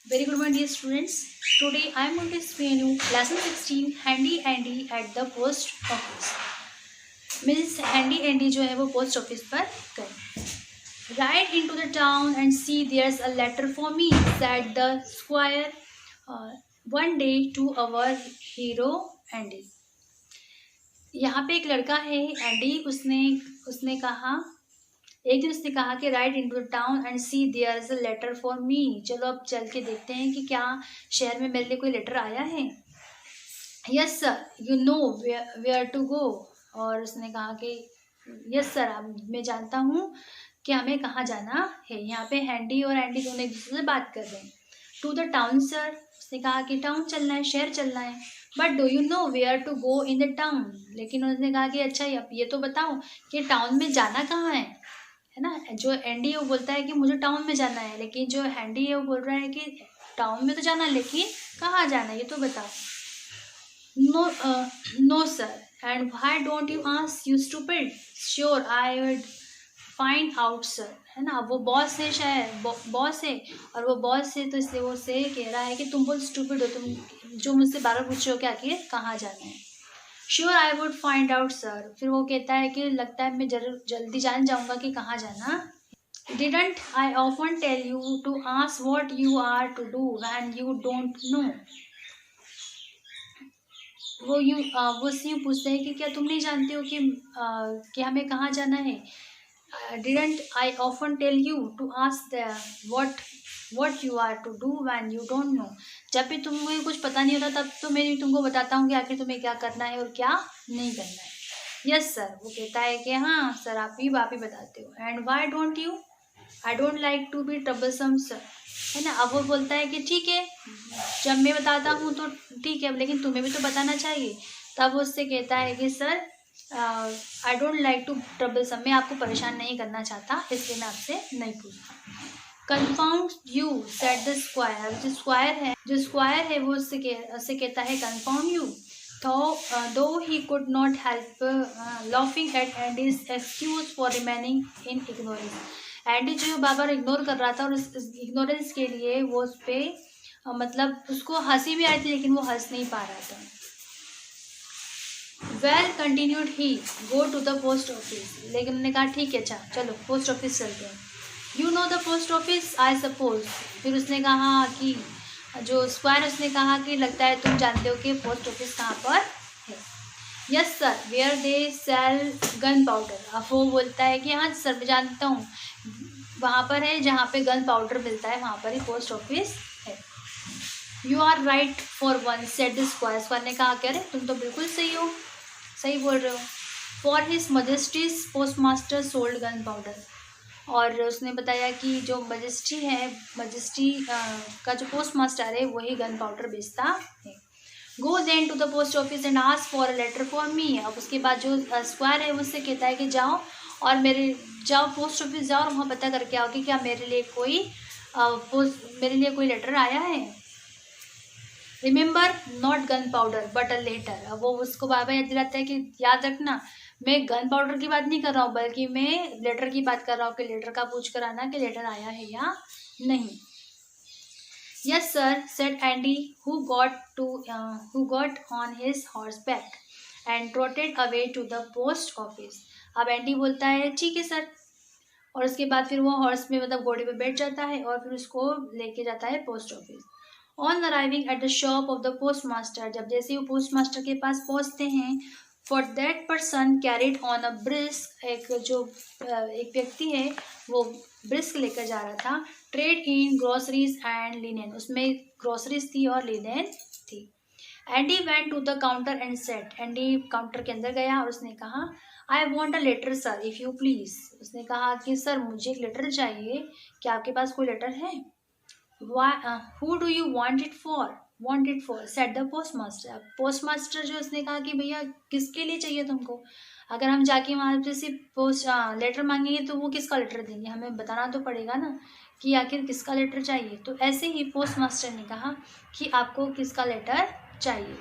Very good morning, dear students. Today I am going to explain you lesson 16 handy Andy at the post office. Means handy Andy जो है वो post office पर गए. Ride into the town and see there's a letter for me, said the squire one day to our hero Andy. यहाँ पे एक लड़का है एंडी. उसने कहा एक दिन उसने कहा कि ride into the town and see there is a letter for me. चलो अब चल के देखते हैं कि क्या शहर में मेरे लिए कोई लेटर आया है. Yes sir, you know where to go. और उसने कहा कि यस सर, मैं जानता हूँ कि हमें कहाँ जाना है. यहाँ पे हैंडी और एंडी दोनों एक दूसरे से बात कर रहे हैं. To the town sir. उसने कहा कि टाउन चलना है, शहर चलना है. But do you know where to go in the town. लेकिन उसने कहा कि अच्छा अब ये तो बताओ कि टाउन में जाना कहाँ है ना. जो एंडी है वो बोलता है कि मुझे टाउन में जाना है, लेकिन जो हैंडी है वो बोल रहा है कि टाउन में तो जाना है लेकिन कहाँ जाना है ये तो बताओ. No sir. And why don't you ask you stupid. Sure I will find out sir. है ना. वो बॉस है, शायद बॉस है, और वो बॉस है तो इसलिए वो से कह रहा है कि तुम बहुत स्टूपिड हो, तुम जो मुझसे बार बार पूछ रहे हो कि आखिर कहाँ जाना है. Sure I would find out sir. फिर वो कहता है कि लगता है मैं जल्दी जान जाऊंगा कि कहाँ जाना. Didn't I often tell you to ask what you are to do when you don't know. वो से यूँ पूछते हैं कि क्या तुम नहीं जानते हो कि हमें कहाँ जाना है. Didn't I often tell you to ask what you are to do when you don't know. जब भी तुम्हें कुछ पता नहीं होता तब तो मैं तुमको बताता हूँ कि आखिर तुम्हें क्या करना है और क्या नहीं करना है. Yes sir. वो कहता है कि हाँ सर, आप ही बताते हो. And why don't you. I don't like to be troublesome sir. है ना. अब वो बोलता है कि ठीक है, जब मैं बताता हूँ तो ठीक है, लेकिन तुम्हें भी तो बताना चाहिए. तब वो उससे कहता है कि sir I don't like to troublesome. मैं आपको परेशान नहीं करना चाहता, इसलिए मैं आपसे नहीं पूछता. Confound you, said the squire. जो स्क्वायर है वो उससे कहता है confound you. Though he could not help laughing at Andy's excuse for remaining in ignorance. Andy जो बार बार इग्नोर कर रहा था और इस इग्नोरेंस के लिए वो उस पर मतलब उसको हंसी भी आई थी, लेकिन वो हंस नहीं पा रहा था. Well continued he, go to the post office. लेकिन उन्होंने कहा ठीक है, अच्छा चलो पोस्ट ऑफिस चलते हैं. You know the post office I suppose. फिर उसने कहा कि जो स्क्वायर, उसने कहा कि लगता है तुम जानते हो कि पोस्ट ऑफिस कहाँ पर है. Yes sir, where they sell gunpowder. अब वो बोलता है कि हाँ सर मैं जानता हूँ, वहाँ पर है जहाँ पे गन पाउडर मिलता है, वहाँ पर ही पोस्ट ऑफिस है. You are right for one, said the squire. Squire ने कहा कि अरे तुम तो बिल्कुल सही हो, सही बोल रहे हो. For his majesty's postmaster sold gunpowder. और उसने बताया कि जो मजेस्टी का जो पोस्ट मास्टर है वही गन पाउडर बेचता है. Go then to the post office and ask for a letter for me. अब उसके बाद जो स्क्वायर है उससे कहता है कि जाओ पोस्ट ऑफिस जाओ और वहाँ पता करके आओ कि क्या मेरे लिए कोई लेटर आया है. Remember not gunpowder but a letter. अब वो उसको बार बार याद दिलाता है कि याद रखना, मैं गन पाउडर की बात नहीं कर रहा हूँ, बल्कि मैं लेटर की बात कर रहा हूँ कि लेटर का पूछ कर आना कि लेटर आया है या नहीं. Yes sir, said Andy who got on his horseback and trotted away to the post office. अब एंडी बोलता है ठीक है सर, और उसके बाद फिर वो हॉर्स में मतलब घोड़े पे बैठ जाता है और फिर उसको लेके जाता है post office. On arriving at the shop of the postmaster. जब जैसे वो पोस्ट मास्टर के पास पहुँचते हैं, for that person carried on a brisk. एक व्यक्ति है वो ब्रिस्क लेकर जा रहा था. Trade in groceries and linen. उसमें ग्रोसरीज थी और लिनेन थी. Andy went to the counter and said. Andy counter के अंदर गया और उसने कहा I want a letter sir if you please. उसने कहा कि सर मुझे एक लेटर चाहिए, क्या आपके पास कोई लेटर है. Who do you want it for set the postmaster. Postmaster जो उसने कहा कि भैया किसके लिए चाहिए तुमको. अगर हम जाके वहाँ पे सिर्फ लेटर मांगेंगे तो वो किसका लेटर देंगे, हमें बताना तो पड़ेगा ना कि आखिर किसका लेटर चाहिए. तो ऐसे ही पोस्ट मास्टर ने कहा कि आपको किसका लेटर चाहिए.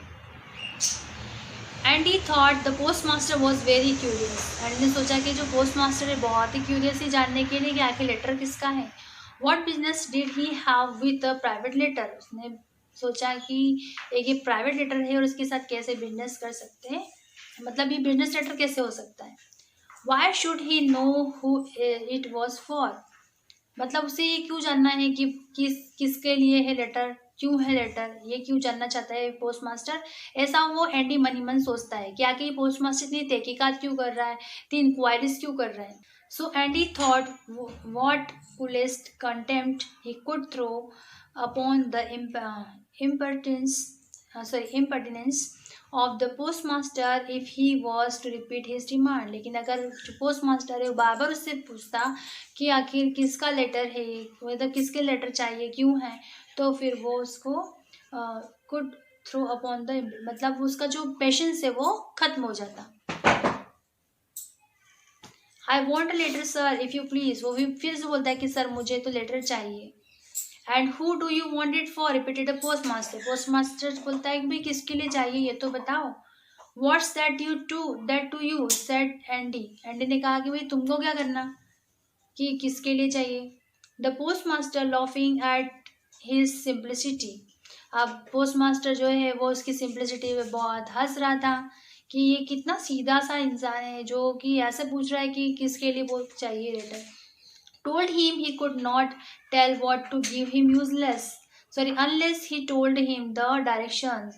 And he thought the post master was very curious. And ने सोचा कि जो पोस्ट मास्टर है बहुत ही क्यूरियस ही जानने के लिए कि आखिर लेटर किसका है. What business did he have with a private letter, उसने सोचा कि एक ये प्राइवेट लेटर है और इसके साथ कैसे बिजनेस कर सकते हैं, मतलब ये बिजनेस लेटर कैसे हो सकता है। Why should he know who it was for, मतलब उसे ये क्यों जानना है कि किसके लिए है लेटर, क्यों है लेटर, ये क्यों जानना चाहता है पोस्ट मास्टर। ऐसा वो एंडी मनी मन सोचता है कि आगे ये पोस्ट मास्टर इतनी तहकीकात क्यों कर रहा है, इतनी इंक्वायरीज क्यों कर रहा है। So Andy thought what coolest contempt he could throw upon the impertinence of the postmaster if he was to repeat his demand। लेकिन अगर जो पोस्ट मास्टर है वो बार बार उससे पूछता कि आखिर किसका लेटर है, मतलब किसके लेटर चाहिए, क्यों है, तो फिर वो उसको कुड थ्रो अपॉन द, मतलब उसका जो पेशेंस है वो खत्म हो जाता। I want a letter sir if you please, वो भी फिर से बोलता है कि सर मुझे तो लेटर चाहिए। And who do you want it for, repeated the postmaster, postmaster बोलता है कि भाई किसके लिए चाहिए ये तो बताओ। What's that to you said Andy, Andy ने कहा कि भाई तुमको क्या करना, कि किसके लिए चाहिए। The post master laughing at his simplicity, अब पोस्ट मास्टर जो है वो उसकी सिंप्लिसिटी में बहुत हंस रहा था कि ये कितना सीधा सा इंसान है जो कि ऐसे पूछ रहा है कि किसके लिए वो चाहिए letter. told him he could not tell what to give him unless he told him the directions।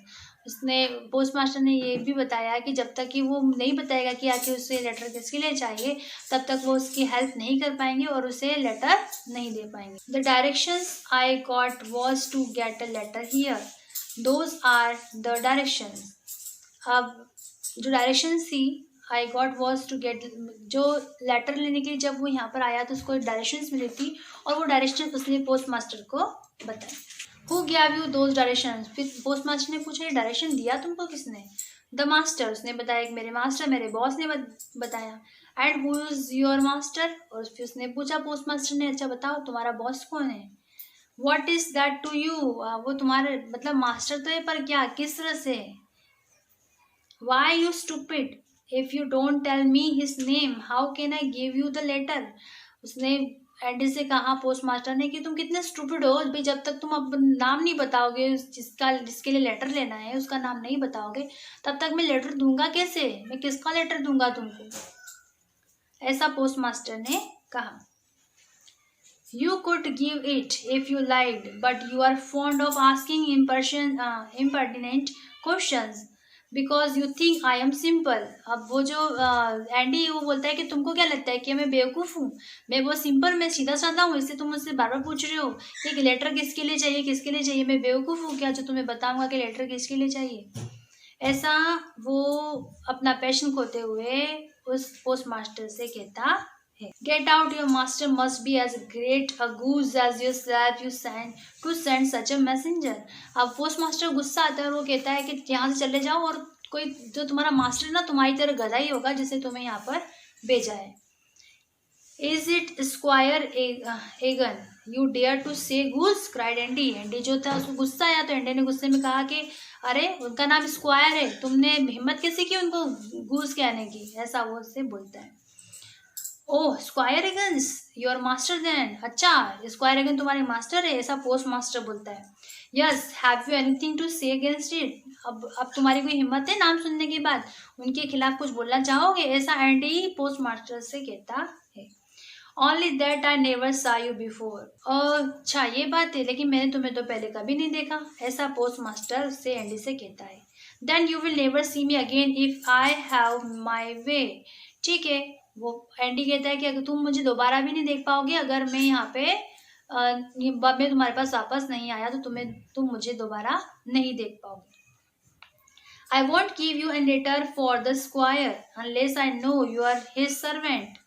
उसने पोस्ट मास्टर ने ये भी बताया कि जब तक कि वो नहीं बताएगा कि आखिर उसे लेटर किसके लिए चाहिए तब तक वो उसकी हेल्प नहीं कर पाएंगे और उसे लेटर नहीं दे पाएंगे। The directions I got was to get a letter here, those are the directions. अब जो डायरेक्शन थी I got was to get, जो लेटर लेने के लिए जब वो यहाँ पर आया तो उसको डायरेक्शंस मिली थी और वो डायरेक्शन उसने पोस्ट मास्टर को बताया। Who give you those directions, फिर पोस्ट मास्टर ने पूछा ये डायरेक्शन दिया तुमको किसने। द मास्टर, उसने बताया कि मेरे मास्टर, मेरे बॉस ने बताया। And who is your master, और फिर उसने पूछा पोस्ट मास्टर ने अच्छा बताओ तुम्हारा बॉस कौन है। What is that to you, वो तुम्हारे मतलब मास्टर तो है पर क्या, किस तरह से। Why you stupid? If you don't tell me his name, how can I give you the letter? उसने एंडी से कहा पोस्ट मास्टर ने कि तुम कितने स्टूपिड हो भाई, जब तक तुम अब नाम नहीं बताओगे जिसके लिए लेटर लेना है उसका नाम नहीं बताओगे तब तक मैं लेटर दूंगा कैसे, मैं किसका लेटर दूंगा तुमको, ऐसा पोस्ट मास्टर ने कहा। You could give it if you liked, but you are fond of asking impertinent questions because you think I am simple। अब वो जो एंडी वो बोलता है कि तुमको क्या लगता है कि मैं बेवकूफ़ हूँ, मैं बहुत सिंपल, मैं सीधा साधा हूँ, इसलिए तुम मुझसे बार बार पूछ रहे हो कि लेटर किसके लिए चाहिए, किसके लिए चाहिए, मैं बेवकूफ़ हूँ क्या जो तुम्हें बताऊँगा कि लेटर किसके लिए चाहिए। ऐसा वो अपना पैशन खोते हुए उस पोस्ट मास्टर से कहता है। Get out, your master must be as great a goose as yourself you send such a messenger। अब पोस्ट मास्टर गुस्सा आता है और वो कहता है कि यहाँ से चले जाओ और कोई जो तुम्हारा मास्टर है ना तुम्हारी तरह गधा ही होगा जिसे तुम्हें यहाँ पर भेजा है। Is it square again you dare to say goose, cried Andy. Andy जो था उसको गुस्सा आया तो एंडी ने गुस्से में कहा कि अरे उनका नाम स्क्वायर है, तुमने हिम्मत कैसे की उनको गूस कहने की, ऐसा वो उससे बोलता है। Oh squire Egan's your master then, अच्छा स्क्वायर एगन तुम्हारे मास्टर है, ऐसा पोस्ट मास्टर बोलता है। Yes have you anything to say against it, अब तुम्हारी कोई हिम्मत है नाम सुनने के बाद उनके खिलाफ कुछ बोलना चाहोगे, ऐसा एंडी पोस्ट मास्टर से कहता है। ओनली दैट आई नेवर सा यू बिफोर, अच्छा ये बात है लेकिन मैंने तुम्हें तो पहले कभी नहीं देखा, ऐसा पोस्ट मास्टर उससे एंडी से कहता है। Then you will never see me again if I have my way, ठीक है वो एंडी कहता है कि अगर तुम मुझे दोबारा भी नहीं देख पाओगे अगर मैं यहाँ पे मैं तुम्हारे पास वापस नहीं आया तो तुम मुझे दोबारा नहीं देख पाओगे। I won't give you an letter for the squire unless I know you are his servant.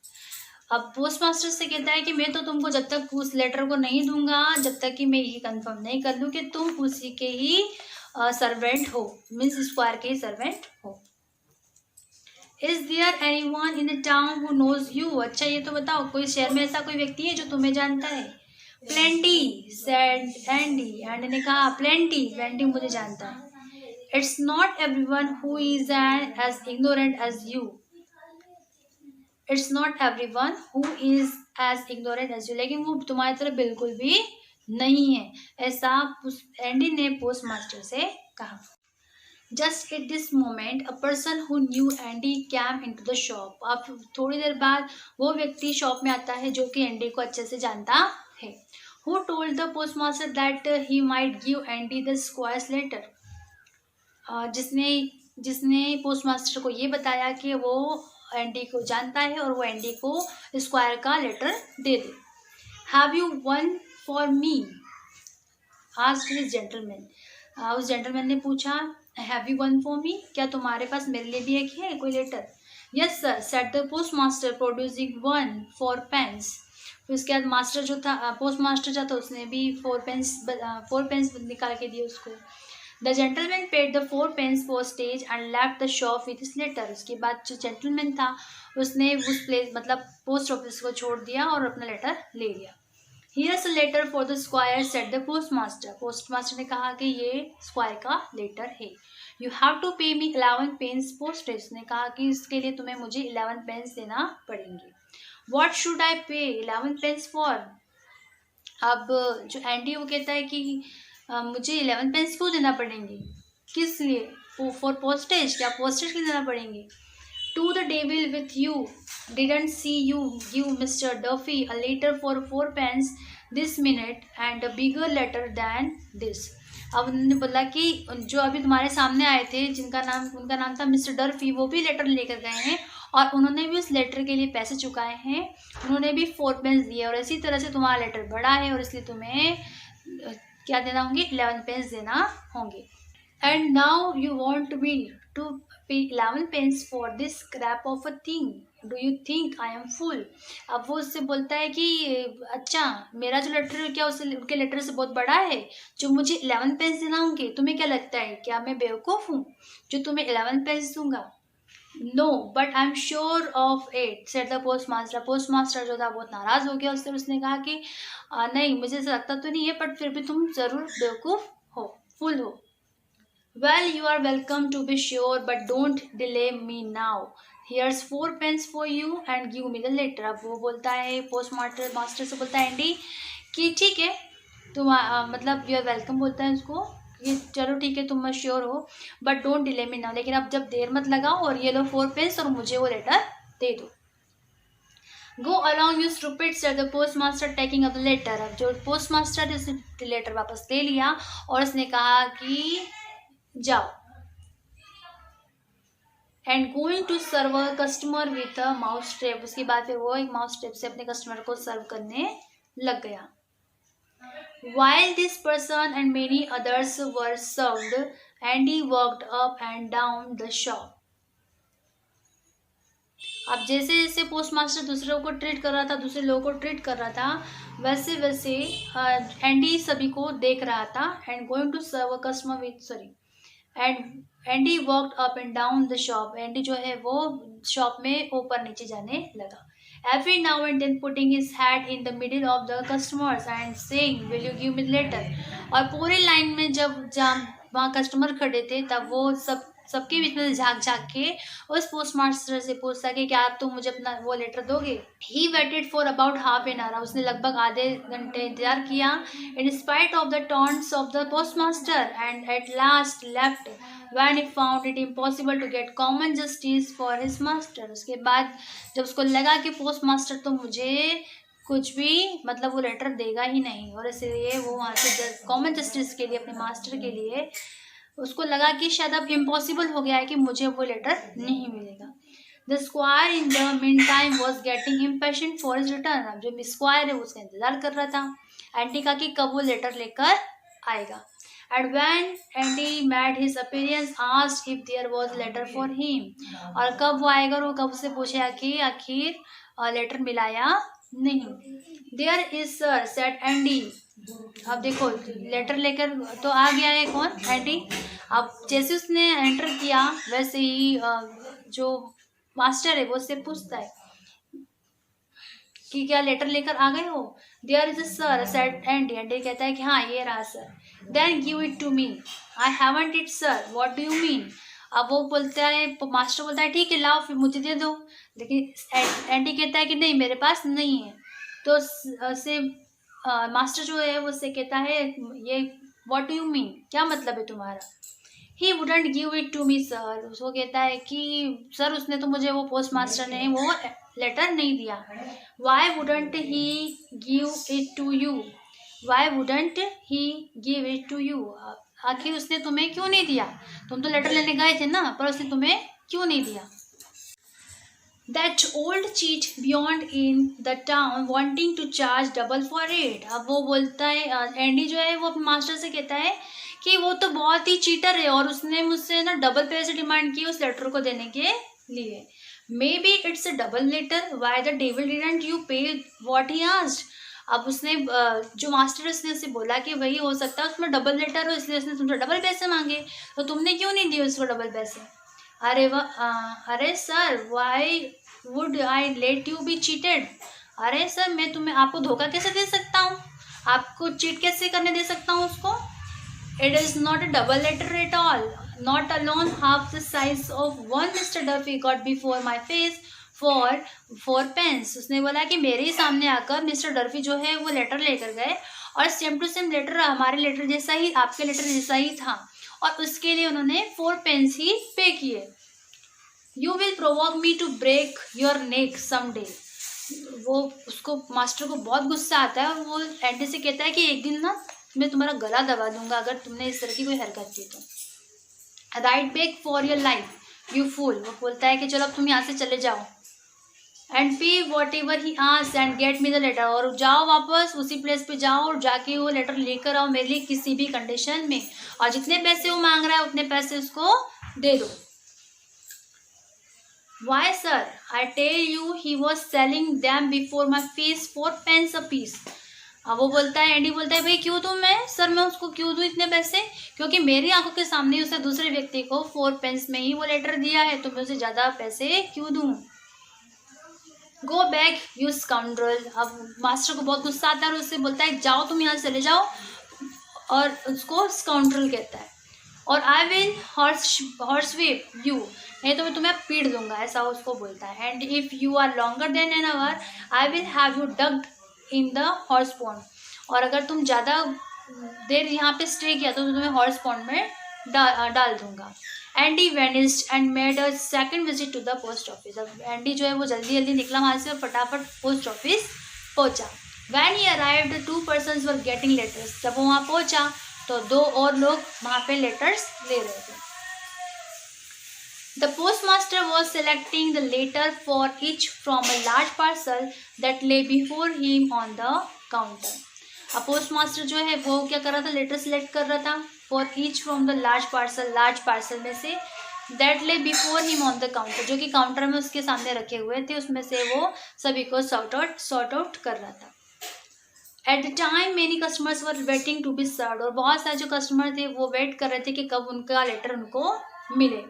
अब पोस्ट मास्टर से कहता है कि मैं तो तुमको जब तक उस लेटर को नहीं दूंगा जब तक कि मैं ये कंफर्म नहीं कर लूँ कि तुम उसी के ही सर्वेंट हो, मीन्स स्क्वायर के ही सर्वेंट हो। Is there anyone in the town who knows you, अच्छा ये तो बताओ कोई शहर में ऐसा कोई व्यक्ति है जो तुम्हें जानता है। प्लेंटी सेड एंडी, एंडी ने कहा प्लेंटी मुझे जानता है। It's not everyone who is as ignorant as you, it's not everyone who is as ignorant as you, लेकिन वो तुम्हारी तरह बिल्कुल भी नहीं है, ऐसा एंडी ने पोस्ट मास्टर से कहा। Just at this moment a person who knew Andy came into the shop. अब थोड़ी देर बाद वो व्यक्ति शॉप में आता है जो कि एंडी को अच्छे से जानता है। Who told the postmaster that he might give Andy the squire's letter. जिसने जिसने पोस्ट मास्टर को ये बताया कि वो एंडी को जानता है और वो एंडी को स्क्वायर का लेटर दे दे। Have you one for me asked this gentleman. उस जेंटलमैन ने पूछा, have you one for me, क्या तुम्हारे पास मेरे लिए भी एक है कोई letter? Yes sir said the postmaster producing one four pence. फिर उसके बाद मास्टर जो था, पोस्ट मास्टर जो था, उसने भी 4 पेन्स निकाल के दिए उसको। The gentleman paid the 4 pence postage and left the shop with his letter. उसके बाद जो जेंटलमैन था उसने उस प्लेस मतलब पोस्ट ऑफिस को छोड़ दिया और अपना लेटर ले लिया। Here's a letter for the squire, said the postmaster. Postmaster ने कहा कि ये स्क्वायर का लेटर है। You have to pay me 11 pence postage. उसने कहा कि इसके लिए तुम्हें मुझे 11 पेंस देना पड़ेंगे। What should I pay 11 pence for? अब जो एंडी वो कहता है कि मुझे 11 पेंस क्यों देना पड़ेंगे, किस लिए? फॉर पोस्टेज, क्या पोस्टेज के लिए देना पड़ेंगे? To the devil with you. Didn't see you give Mr. Duffy a letter for 4 pence this minute and a bigger letter than this. अब उन्होंने बोला कि जो अभी तुम्हारे सामने आए थे उनका नाम था मिस्टर डर्फी, वो भी लेटर लेकर गए हैं और उन्होंने भी उस लेटर के लिए पैसे चुकाए हैं। उन्होंने भी 4 पेंस दिए और इसी तरह से तुम्हारा लेटर बड़ा है और इसलिए तुम्हें क्या देना होंगे? 11 पेंस देना होंगे। And now you want me to pay 11 pence for this scrap of a thing. Do you think I am fool? अब वो उससे बोलता है कि अच्छा मेरा जो लेटर है क्या उनके लेटर से बहुत बड़ा है जो मुझे 11 पेंस देना होंगे? तुम्हें क्या लगता है, क्या मैं बेवकूफ़ हूँ जो तुम्हें 11 पेंस दूंगा? No but I am sure of it said the postmaster. Postmaster जो था बहुत नाराज़ हो गया उससे। उसने कहा कि नहीं मुझे ऐसा लगता तो नहीं है, बट फिर भी तुम ज़रूर बेवकूफ़ हो, फुल हो। Well, you are welcome to be sure, but don't delay me now. Here's 4 pence for you and give me the letter. अब वो बोलता है पोस्ट मास्टर से बोलता है एंडी कि ठीक है तुम मतलब यू आर वेलकम बोलता है उसको कि चलो ठीक है तुम श्योर हो, but don't delay me now, लेकिन अब जब देर मत लगाओ और ये लो 4 पेंस और मुझे वो लेटर दे दो। Go along you stupid said the postmaster taking up the letter. अब जो पोस्ट मास्टर है उसने लेटर वापस ले लिया और उसने कहा कि जाओ। And going to serve a customer with a mousetrap. उसके बाद फिर वो एक माउस ट्रैप से अपने कस्टमर को सर्व करने लग गया। While this person and many others were served, Andy walked up and down the shop. अब जैसे जैसे पोस्ट मास्टर दूसरों को ट्रीट कर रहा था, दूसरे लोगों को ट्रीट कर रहा था, वैसे वैसे एंडी सभी को देख रहा था। And going to serve a customer with and Andy walked up and down the shop. Andy जो है वो शॉप में ऊपर नीचे जाने लगा। Every now and then putting his head in the middle of the customers and saying will you give me letter. और पूरी लाइन में जब वहाँ कस्टमर खड़े थे तब वो सबके बीच में झाँक के उस पोस्ट मास्टर से पूछता कि क्या आप तुम मुझे अपना वो लेटर दोगे? He waited for about half an hour. उसने लगभग आधे घंटे इंतजार किया। In spite of the taunts of the postmaster and at last left when he found it impossible to get common justice for his master. उसके बाद जब उसको लगा कि पोस्ट मास्टर तो मुझे कुछ भी मतलब वो लेटर देगा ही नहीं और इसलिए वो वहाँ से कॉमन जस्टिस के लिए अपने मास्टर के लिए उसको लगा कि शायद अब इम्पॉसिबल हो गया है कि मुझे वो लेटर नहीं मिलेगा। The square in the mean time was getting impatient for his return. अब जो स्क्वायर है उसका इंतजार कर रहा था एंडी का कि कब वो लेटर लेकर आएगा। And when Andy made his appearance asked if there was letter for him. और कब वो आएगा और वो कब से पूछेगा कि आखिर लेटर मिला या नहीं। There is sir said Andy. अब देखो लेटर लेकर तो आ गया है कौन? एंडी। अब जैसे उसने एंटर किया वैसे ही जो मास्टर है वो उससे पूछता है कि क्या लेटर लेकर आ गए हो? There is a sir said Andy. Andy कहता है कि हाँ ये रहा sir. Then give it to me. I haven't it sir. What do you mean? अब वो बोलता है, मास्टर बोलता है ठीक है लाओ फिर मुझे दे दो, लेकिन एंडी कहता है कि नहीं मेरे पास नहीं है। तो से मास्टर जो है वो उससे कहता है ये व्हाट डू यू मीन, क्या मतलब है तुम्हारा। He wouldn't give it to me sir, उसको कहता है कि सर उसने तो मुझे, वो पोस्ट मास्टर ने वो लेटर नहीं दिया। Why wouldn't he give it to you, why wouldn't he give it to you, आखिर उसने तुम्हें क्यों नहीं दिया, तुम तो लेटर लेने गए थे ना, पर उसने तुम्हें क्यों नहीं दिया। That old cheat beyond in the town wanting to charge double for it। अब वो बोलता है, एंडी जो है वो अपने मास्टर से कहता है कि वो तो बहुत ही चीटर है और उसने मुझसे ना डबल पैसे डिमांड किए उस लेटर को देने के लिए। Maybe it's a double letter, why the devil didn't you pay what he asked. अब उसने जो मास्टर उसने उससे बोला कि वही हो सकता है उसमें डबल लेटर हो, इसलिए उसने तुमसे डबल पैसे मांगे, तो तुमने क्यों नहीं दिए उसको डबल पैसे। अरे sir why would I let you B cheated, अरे सर मैं तुम्हें आपको धोखा कैसे दे सकता हूँ, आपको चीट कैसे करने दे सकता हूँ उसको। It is not a double letter at all, not alone half the size of one Mister Duffy got before my face for 4 pence. उसने बोला कि मेरे ही सामने आकर मिस्टर डर्फी जो है वो लेटर लेकर गए और सेम टू सेम लेटर हमारे लेटर जैसा ही, आपके लेटर जैसा ही था, और उसके लिए उन्होंने 4 पेंस ही पे किए। You will provoke me to break your neck someday. वो उसको मास्टर को बहुत गुस्सा आता है और वो एंटी से कहता है कि एक दिन ना मैं तुम्हारा गला दबा दूंगा अगर तुमने इस तरह की कोई हरकत की तो। Ride back for your life you fool. वो बोलता है कि चलो अब तुम यहाँ से चले जाओ। And pay whatever he asked and get me the letter, और जाओ वापस उसी प्लेस पे जाओ और जाके वो लेटर लेकर आओ मेरे लिए किसी भी कंडीशन में, और जितने पैसे वो मांग रहा है उतने पैसे उसको दे दो। Why sir, I tell you he was selling them before my face 4 pence a piece। अब वो बोलता है, एंडी बोलता है भाई क्यों दूं मैं सर, मैं उसको क्यों दूं इतने पैसे, क्योंकि मेरी आंखों के सामने उसे दूसरे व्यक्ति को 4 पेंस में ही वो लेटर दिया है, तो मैं उसे ज़्यादा पैसे क्यों दूं। Go back you scoundrel. अब मास्टर को बहुत गुस्सा आता है और उससे बोलता है जाओ तुम यहाँ से चले जाओ, और उसको स्काउंड्रल कहता है, और I will horse whip you, नहीं तो मैं तुम्हें पीट दूंगा, ऐसा उसको बोलता है। And if you are longer than an hour I will have you ducked in the horse pond, और अगर तुम ज़्यादा देर यहाँ पे स्टे किया तो तुम्हें हॉर्स पॉन्ड में डाल दूंगा। Andy vanished and made a second visit to the post office. अब एंडी जो है वो जल्दी जल्दी निकला वहाँ से और फटाफट पोस्ट ऑफिस पहुँचा। When he arrived 2 persons were getting letters. जब वो वहाँ पहुँचा तो 2 और लोग वहाँ पे लेटर्स ले रहे थे। The postmaster was selecting the letter for each from a large parcel that lay before him on the counter। अब पोस्ट मास्टर जो है वो क्या कर रहा था, लेटर सेलेक्ट कर रहा था for each from the large parcel में से, दैट ले before him on the counter, जो कि काउंटर में उसके सामने रखे हुए थे, उसमें से वो सभी को सॉर्ट आउट कर रहा था। At the time many customers were waiting to be served, और बहुत सारे जो कस्टमर थे वो वेट कर रहे थे कि कब उनका लेटर उनको मिले।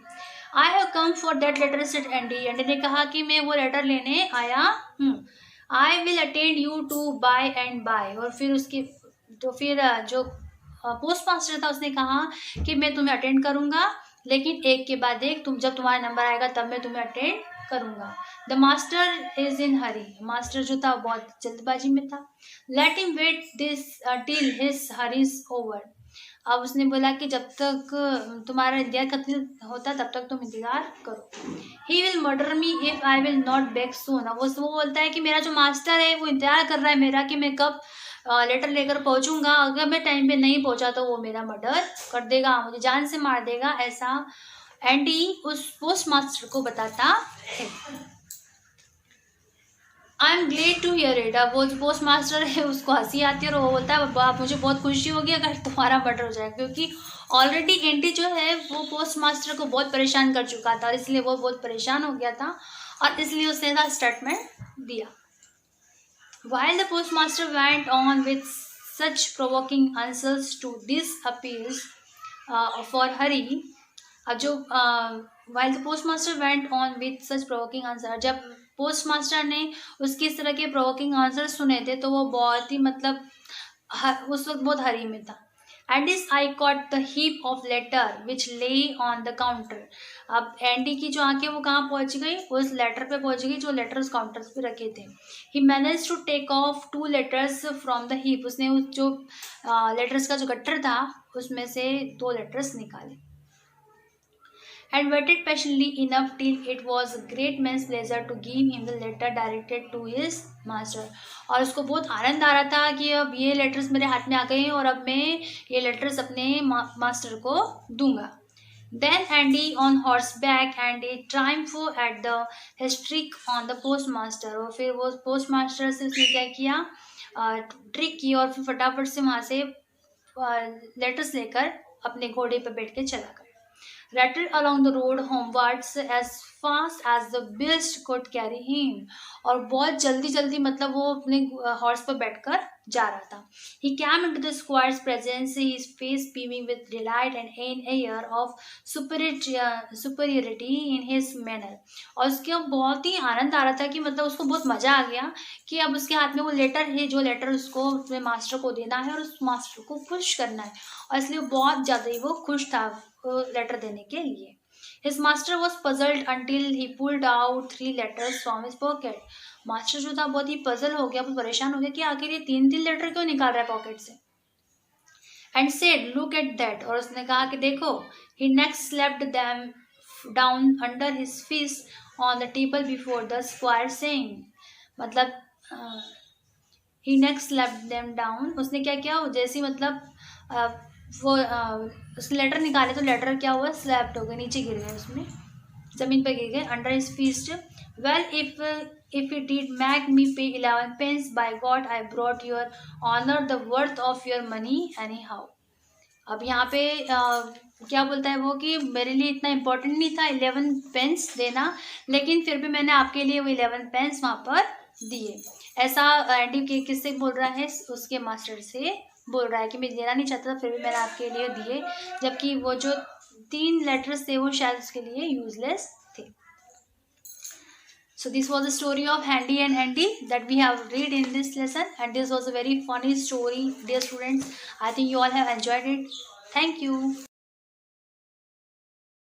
I have come for that letter said Andy. Andy ने कहा कि मैं वो लेटर लेने आया हूँ। I will attend you to by and by, और फिर जो पोस्ट मास्टर था उसने कहा कि मैं तुम्हें अटेंड करूँगा, लेकिन एक के बाद एक, तुम जब तुम्हारा नंबर आएगा तब मैं तुम्हें अटेंड करूँगा। The master is in hurry. Master जो था बहुत जल्दबाजी में था। Let him wait this till his hurry is over. अब उसने बोला कि जब तक तुम्हारा इंतजार खत्म होता तब तक तुम इंतजार करो। He will murder me if I will not back soon. अब वो बोलता है कि मेरा जो मास्टर है वो इंतजार कर रहा है मेरा कि मैं कब लेटर लेकर पहुंचूंगा, अगर मैं टाइम पे नहीं पहुंचा तो वो मेरा मर्डर कर देगा, मुझे जान से मार देगा, ऐसा एंडी उस पोस्ट मास्टर को बताता है। I am glad to hear it. अब वो जो पोस्ट मास्टर है उसको हंसी आती है और वो बोलता है बाप मुझे बहुत खुशी होगी अगर तुम्हारा मर्डर हो जाए, क्योंकि ऑलरेडी एंटी जो है वो पोस्ट मास्टर को बहुत परेशान कर चुका था, इसलिए वो बहुत परेशान हो गया था और इसलिए उसने ऐसा स्टेटमेंट दिया। While the postmaster went on with such provoking answers to these appeals for Hari, अब जो while the postmaster went on with such provoking answer, जब पोस्ट मास्टर ने उसके इस तरह के प्रोवोकिंग आंसर सुने थे तो वो बहुत ही मतलब उस वक्त बहुत हरी में था। Andy's eye caught the heap of letter which lay on the counter. अब एंडी की जो आंखें वो कहाँ पहुंच गई, उस लेटर पे पहुंच गई जो लेटर उस काउंटर पे रखे थे. He managed to take off 2 letters from the heap. उसने उस जो लेटर्स का जो गट्टर था उसमें से 2 लेटर्स निकाले. And waited patiently enough till it was a great man's pleasure to give him the letter directed to his master. और उसको बहुत आनंद आ रहा था कि अब ये लेटर्स मेरे हाथ में आ गए हैं और अब मैं ये लेटर्स अपने मास्टर को दूंगा. Then Andy on horseback and a triumph at the streak on the postmaster. और फिर वो postmaster से उसने क्या किया, ट्रिक की और फिर फटाफट से वहाँ से लेटर्स लेकर अपने घोड़े पर बैठ के चला गया. Rattled along the road homewards as fast as the beast could carry him. और बहुत जल्दी जल्दी मतलब वो अपने हॉर्स पर बैठकर जा रहा था. He came into the squire's presence, his face beaming with delight and an air of superiority in his manner. और उसके बहुत ही आनंद आ रहा था कि मतलब उसको बहुत मजा आ गया कि अब उसके हाथ में वो लेटर है जो लेटर उसको अपने मास्टर को देना है और उस मास्टर को खुश करना है, और इसलिए बहुत ज़्यादा ही वो खुश था लेटर देने के लिए. His master was puzzled until he pulled out 3 letters from his pocket. Master जो था बहुत ही पजल हो गया, बहुत परेशान हो गया कि आखिर ये 3 लेटर क्यों निकाल रहा है पॉकेट से. And said, look at that. और उसने कहा कि देखो. He next slapped them down under his fist on the table before the squire, saying, मतलब he next slapped them down. उसने क्या किया, जैसे मतलब वो उसने लेटर निकाले तो लेटर क्या हुआ, स्लैप्ड हो गए, नीचे गिर गए, उसमें जमीन पे गिर गए. Under his feet. Well if it did make me pay 11 pence, by god I brought your honour the worth of your money anyhow. अब यहाँ पे क्या बोलता है वो कि मेरे लिए इतना इम्पोर्टेंट नहीं था 11 pence देना, लेकिन फिर भी मैंने आपके लिए वो 11 pence वहाँ पर दिए. ऐसा एंडी के किससे बोल रहा है, उसके मास्टर से बोल रहा है कि मैं लेना नहीं चाहता था फिर भी मैंने आपके लिए दिए, जबकि वो जो 3 लेटर्स थे वो शायद उसके लिए यूजलेस थे. So this was the story of Handy and Andy that we have read in this lesson, and this was a very funny story, dear students. I think you all have enjoyed it. Thank you.